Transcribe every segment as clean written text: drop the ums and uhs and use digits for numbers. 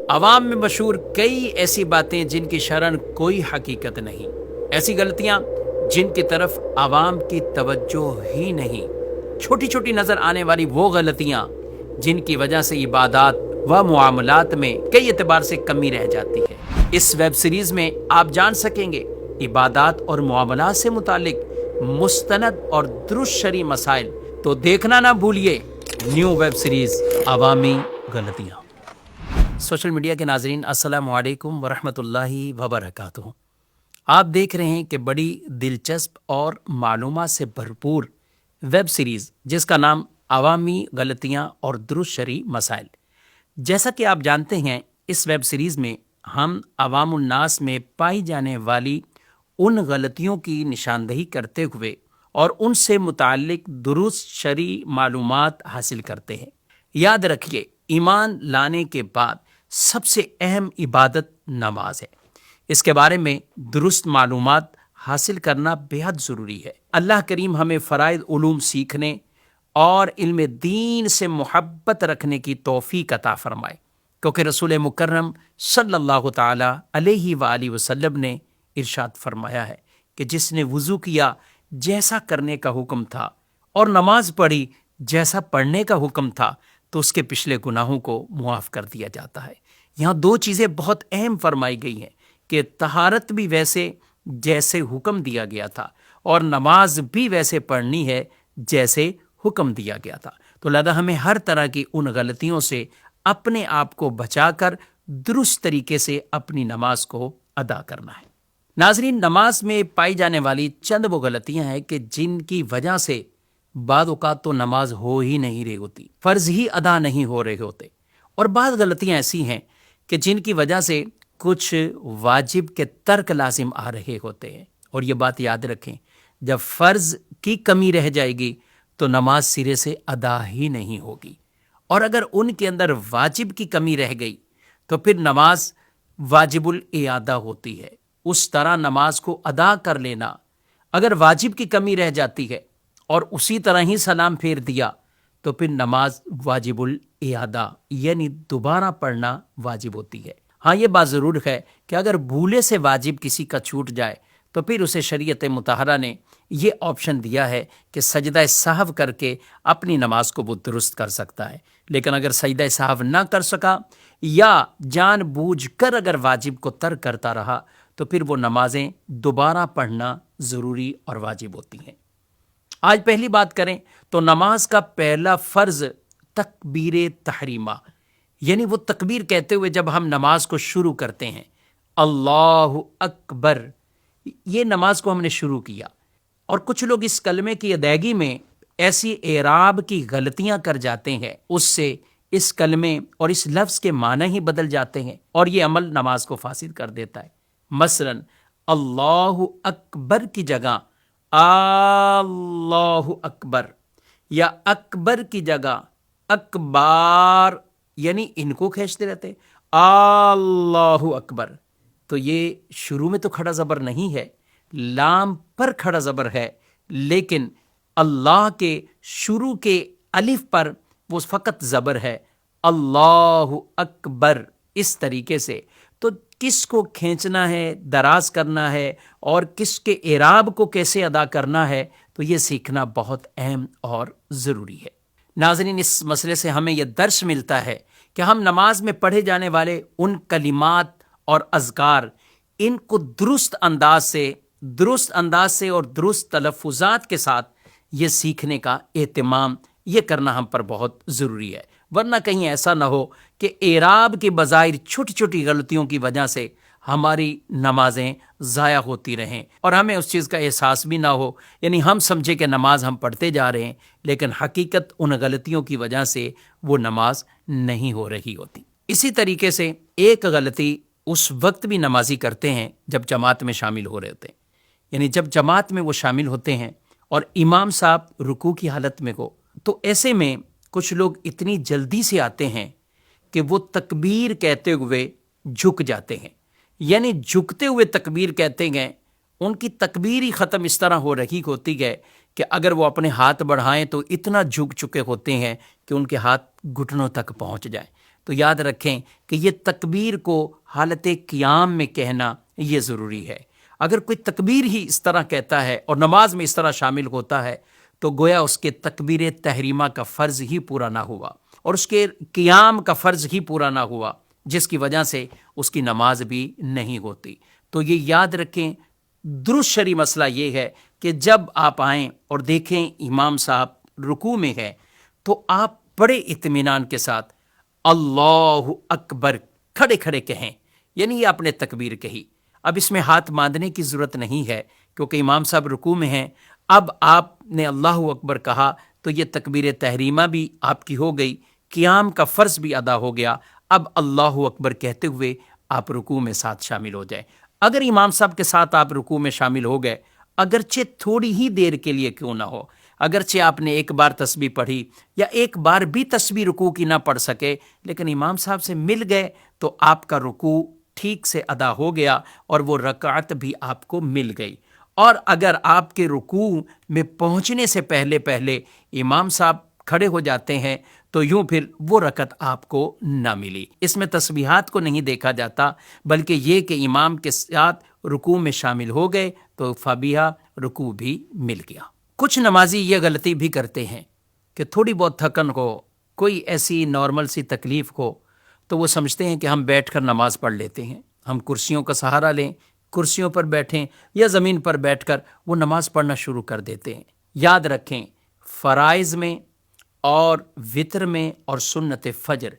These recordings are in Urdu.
عوام میں مشہور کئی ایسی باتیں جن کی شرح کوئی حقیقت نہیں، ایسی غلطیاں جن کی طرف عوام کی توجہ ہی نہیں، چھوٹی چھوٹی نظر آنے والی وہ غلطیاں جن کی وجہ سے عبادات و معاملات میں کئی اعتبار سے کمی رہ جاتی ہے۔ اس ویب سیریز میں آپ جان سکیں گے عبادات اور معاملات سے متعلق مستند اور درست شرعی مسائل، تو دیکھنا نہ بھولیے نیو ویب سیریز عوامی غلطیاں۔ سوشل میڈیا کے ناظرین، السلام علیکم ورحمۃ اللہ وبرکاتہ۔ آپ دیکھ رہے ہیں کہ بڑی دلچسپ اور معلومات سے بھرپور ویب سیریز جس کا نام عوامی غلطیاں اور درست شرعی مسائل۔ جیسا کہ آپ جانتے ہیں، اس ویب سیریز میں ہم عوام الناس میں پائی جانے والی ان غلطیوں کی نشاندہی کرتے ہوئے اور ان سے متعلق درست شرعی معلومات حاصل کرتے ہیں۔ یاد رکھیے، ایمان لانے کے بعد سب سے اہم عبادت نماز ہے۔ اس کے بارے میں درست معلومات حاصل کرنا بے حد ضروری ہے۔ اللہ کریم ہمیں فرائض علوم سیکھنے اور علم دین سے محبت رکھنے کی توفیق عطا فرمائے، کیونکہ رسول مکرم صلی اللہ تعالی علیہ وآلہ وسلم نے ارشاد فرمایا ہے کہ جس نے وضو کیا جیسا کرنے کا حکم تھا اور نماز پڑھی جیسا پڑھنے کا حکم تھا تو اس کے پچھلے گناہوں کو معاف کر دیا جاتا ہے۔ یہاں دو چیزیں بہت اہم فرمائی گئی ہیں کہ طہارت بھی ویسے جیسے حکم دیا گیا تھا اور نماز بھی ویسے پڑھنی ہے جیسے حکم دیا گیا تھا۔ تو لہذا ہمیں ہر طرح کی ان غلطیوں سے اپنے آپ کو بچا کر درست طریقے سے اپنی نماز کو ادا کرنا ہے۔ ناظرین، نماز میں پائی جانے والی چند وہ غلطیاں ہیں کہ جن کی وجہ سے بعض اوقات تو نماز ہو ہی نہیں رہی ہوتی، فرض ہی ادا نہیں ہو رہے ہوتے، اور بعض غلطیاں ایسی ہیں کہ جن کی وجہ سے کچھ واجب کے ترک لازم آ رہے ہوتے ہیں۔ اور یہ بات یاد رکھیں، جب فرض کی کمی رہ جائے گی تو نماز سرے سے ادا ہی نہیں ہوگی، اور اگر ان کے اندر واجب کی کمی رہ گئی تو پھر نماز واجب الاعادہ ہوتی ہے۔ اس طرح نماز کو ادا کر لینا، اگر واجب کی کمی رہ جاتی ہے اور اسی طرح ہی سلام پھیر دیا تو پھر نماز واجب الاعادہ یعنی دوبارہ پڑھنا واجب ہوتی ہے۔ ہاں، یہ بات ضرور ہے کہ اگر بھولے سے واجب کسی کا چھوٹ جائے تو پھر اسے شریعت مطہرہ نے یہ آپشن دیا ہے کہ سجدہ سہو کر کے اپنی نماز کو وہ درست کر سکتا ہے۔ لیکن اگر سجدہ سہو نہ کر سکا یا جان بوجھ کر اگر واجب کو ترک کرتا رہا تو پھر وہ نمازیں دوبارہ پڑھنا ضروری اور واجب ہوتی ہیں۔ آج پہلی بات کریں تو نماز کا پہلا فرض تکبیر تحریمہ، یعنی وہ تکبیر کہتے ہوئے جب ہم نماز کو شروع کرتے ہیں، اللہ اکبر، یہ نماز کو ہم نے شروع کیا، اور کچھ لوگ اس کلمے کی ادائیگی میں ایسی اعراب کی غلطیاں کر جاتے ہیں، اس سے اس کلمے اور اس لفظ کے معنی ہی بدل جاتے ہیں، اور یہ عمل نماز کو فاسد کر دیتا ہے۔ مثلا اللہ اکبر کی جگہ اللہ اکبر، یا اکبر کی جگہ اکبار، یعنی ان کو کھینچتے رہتے اللہ اکبر، تو یہ شروع میں تو کھڑا زبر نہیں ہے، لام پر کھڑا زبر ہے، لیکن اللہ کے شروع کے الف پر وہ فقط زبر ہے، اللہ اکبر۔ اس طریقے سے تو کس کو کھینچنا ہے، دراز کرنا ہے، اور کس کے اعراب کو کیسے ادا کرنا ہے، تو یہ سیکھنا بہت اہم اور ضروری ہے۔ ناظرین، اس مسئلے سے ہمیں یہ درس ملتا ہے کہ ہم نماز میں پڑھے جانے والے ان کلمات اور اذکار، ان کو درست انداز سے اور درست تلفظات کے ساتھ یہ سیکھنے کا اہتمام یہ کرنا ہم پر بہت ضروری ہے، ورنہ کہیں ایسا نہ ہو کہ اعراب کی بظاہر چھوٹی چھوٹی غلطیوں کی وجہ سے ہماری نمازیں ضائع ہوتی رہیں اور ہمیں اس چیز کا احساس بھی نہ ہو، یعنی ہم سمجھے کہ نماز ہم پڑھتے جا رہے ہیں، لیکن حقیقت ان غلطیوں کی وجہ سے وہ نماز نہیں ہو رہی ہوتی۔ اسی طریقے سے ایک غلطی اس وقت بھی نمازی کرتے ہیں جب جماعت میں شامل ہو رہے ہوتے ہیں، یعنی جب جماعت میں وہ شامل ہوتے ہیں اور امام صاحب رکوع کی حالت میں ہو، تو ایسے میں کچھ لوگ اتنی جلدی سے آتے ہیں کہ وہ تکبیر کہتے ہوئے جھک جاتے ہیں، یعنی جھکتے ہوئے تکبیر کہتے ہیں، ان کی تکبیر ہی ختم اس طرح ہو رہی ہوتی ہے کہ اگر وہ اپنے ہاتھ بڑھائیں تو اتنا جھک چکے ہوتے ہیں کہ ان کے ہاتھ گھٹنوں تک پہنچ جائیں۔ تو یاد رکھیں کہ یہ تکبیر کو حالت قیام میں کہنا یہ ضروری ہے۔ اگر کوئی تکبیر ہی اس طرح کہتا ہے اور نماز میں اس طرح شامل ہوتا ہے تو گویا اس کے تکبیر تحریمہ کا فرض ہی پورا نہ ہوا اور اس کے قیام کا فرض ہی پورا نہ ہوا، جس کی وجہ سے اس کی نماز بھی نہیں ہوتی۔ تو یہ یاد رکھیں، درست شرعی مسئلہ یہ ہے کہ جب آپ آئیں اور دیکھیں امام صاحب رکوع میں ہے تو آپ بڑے اطمینان کے ساتھ اللہ اکبر کھڑے کھڑے کہیں، یعنی یہ آپ نے تکبیر کہی۔ اب اس میں ہاتھ باندھنے کی ضرورت نہیں ہے کیونکہ امام صاحب رکوع میں ہیں۔ اب آپ نے اللہ اکبر کہا تو یہ تکبیر تحریمہ بھی آپ کی ہو گئی، قیام کا فرض بھی ادا ہو گیا۔ اب اللہ اکبر کہتے ہوئے آپ رکوع میں ساتھ شامل ہو جائیں۔ اگر امام صاحب کے ساتھ آپ رکوع میں شامل ہو گئے، اگرچہ تھوڑی ہی دیر کے لیے کیوں نہ ہو، اگرچہ آپ نے ایک بار تسبیح پڑھی یا ایک بار بھی تسبیح رکوع کی نہ پڑھ سکے، لیکن امام صاحب سے مل گئے تو آپ کا رکوع ٹھیک سے ادا ہو گیا اور وہ رکعت بھی آپ کو مل گئی۔ اور اگر آپ کے رکوع میں پہنچنے سے پہلے امام صاحب کھڑے ہو جاتے ہیں تو یوں پھر وہ رکعت آپ کو نہ ملی۔ اس میں تسبیحات کو نہیں دیکھا جاتا، بلکہ یہ کہ امام کے ساتھ رکوع میں شامل ہو گئے تو فبیہا، رکوع بھی مل گیا۔ کچھ نمازی یہ غلطی بھی کرتے ہیں کہ تھوڑی بہت تھکن ہو، کوئی ایسی نارمل سی تکلیف ہو تو وہ سمجھتے ہیں کہ ہم بیٹھ کر نماز پڑھ لیتے ہیں، ہم کرسیوں کا سہارا لیں، کرسیوں پر بیٹھیں یا زمین پر بیٹھ کر وہ نماز پڑھنا شروع کر دیتے ہیں۔ یاد رکھیں، فرائض میں اور وتر میں اور سنت فجر،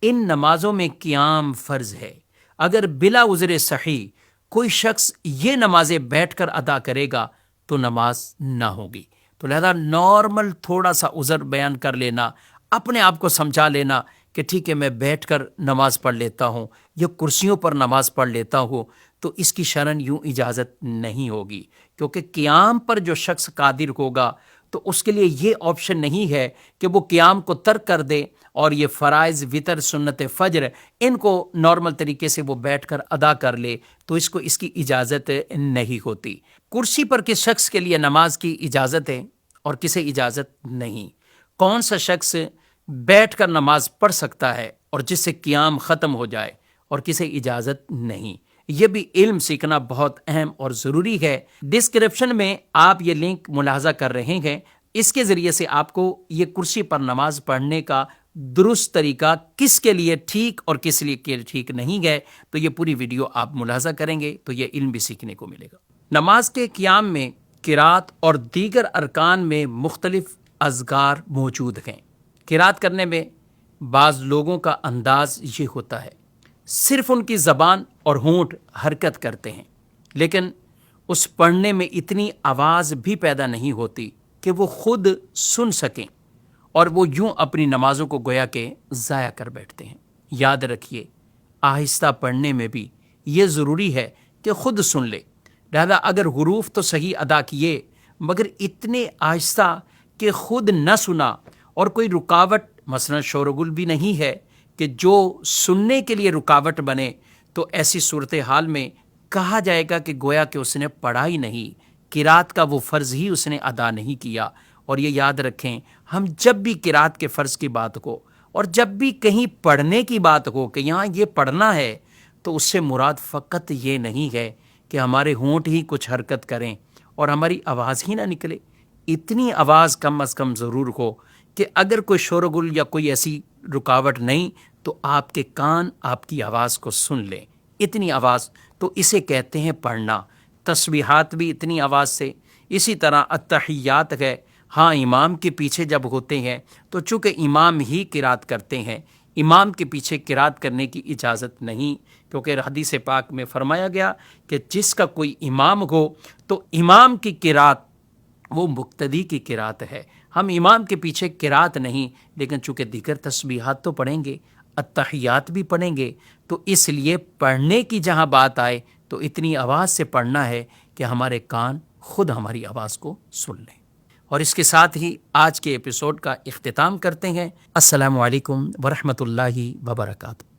ان نمازوں میں قیام فرض ہے۔ اگر بلا عذر صحیح کوئی شخص یہ نمازیں بیٹھ کر ادا کرے گا تو نماز نہ ہوگی۔ تو لہذا نارمل تھوڑا سا عذر بیان کر لینا، اپنے آپ کو سمجھا لینا کہ ٹھیک ہے میں بیٹھ کر نماز پڑھ لیتا ہوں یا کرسیوں پر نماز پڑھ لیتا ہوں، تو اس کی شرعاً یوں اجازت نہیں ہوگی، کیونکہ قیام پر جو شخص قادر ہوگا تو اس کے لیے یہ آپشن نہیں ہے کہ وہ قیام کو ترک کر دے اور یہ فرائض، وتر، سنت فجر ان کو نارمل طریقے سے وہ بیٹھ کر ادا کر لے، تو اس کی اجازت نہیں ہوتی۔ کرسی پر کس شخص کے لیے نماز کی اجازت ہے اور کسے اجازت نہیں؟ کون سا شخص بیٹھ کر نماز پڑھ سکتا ہے اور جس سے قیام ختم ہو جائے اور کسے اجازت نہیں؟ یہ بھی علم سیکھنا بہت اہم اور ضروری ہے۔ ڈسکرپشن میں آپ یہ لنک ملاحظہ کر رہے ہیں، اس کے ذریعے سے آپ کو یہ کرسی پر نماز پڑھنے کا درست طریقہ کس کے لیے ٹھیک اور کس لیے ٹھیک نہیں ہے، تو یہ پوری ویڈیو آپ ملاحظہ کریں گے تو یہ علم بھی سیکھنے کو ملے گا۔ نماز کے قیام میں قرات اور دیگر ارکان میں مختلف اذکار موجود ہیں۔ قرات کرنے میں بعض لوگوں کا انداز یہ ہوتا ہے، صرف ان کی زبان اور ہونٹ حرکت کرتے ہیں، لیکن اس پڑھنے میں اتنی آواز بھی پیدا نہیں ہوتی کہ وہ خود سن سکیں، اور وہ یوں اپنی نمازوں کو گویا کہ ضائع کر بیٹھتے ہیں۔ یاد رکھیے، آہستہ پڑھنے میں بھی یہ ضروری ہے کہ خود سن لے۔ لہذا اگر حروف تو صحیح ادا کیے مگر اتنے آہستہ کہ خود نہ سنا اور کوئی رکاوٹ مثلا شور و گل بھی نہیں ہے کہ جو سننے کے لیے رکاوٹ بنے، تو ایسی صورتحال میں کہا جائے گا کہ گویا کہ اس نے پڑھا ہی نہیں، قرات کا وہ فرض ہی اس نے ادا نہیں کیا۔ اور یہ یاد رکھیں، ہم جب بھی قرات کے فرض کی بات کو اور جب بھی کہیں پڑھنے کی بات ہو کہ یہاں یہ پڑھنا ہے، تو اس سے مراد فقط یہ نہیں ہے کہ ہمارے ہونٹ ہی کچھ حرکت کریں اور ہماری آواز ہی نہ نکلے۔ اتنی آواز کم از کم ضرور ہو کہ اگر کوئی شور و گل یا کوئی ایسی رکاوٹ نہیں تو آپ کے کان آپ کی آواز کو سن لیں۔ اتنی آواز، تو اسے کہتے ہیں پڑھنا۔ تسبیحات بھی اتنی آواز سے، اسی طرح التحیات ہے۔ ہاں، امام کے پیچھے جب ہوتے ہیں تو چونکہ امام ہی قرات کرتے ہیں، امام کے پیچھے قرات کرنے کی اجازت نہیں، کیونکہ حدیث پاک میں فرمایا گیا کہ جس کا کوئی امام ہو تو امام کی قرات وہ مقتدی کی قرات ہے۔ ہم امام کے پیچھے قرات نہیں، لیکن چونکہ دیگر تسبیحات تو پڑھیں گے، التحیات بھی پڑھیں گے، تو اس لیے پڑھنے کی جہاں بات آئے تو اتنی آواز سے پڑھنا ہے کہ ہمارے کان خود ہماری آواز کو سن لیں۔ اور اس کے ساتھ ہی آج کے ایپیسوڈ کا اختتام کرتے ہیں۔ السلام علیکم ورحمۃ اللہ وبرکاتہ۔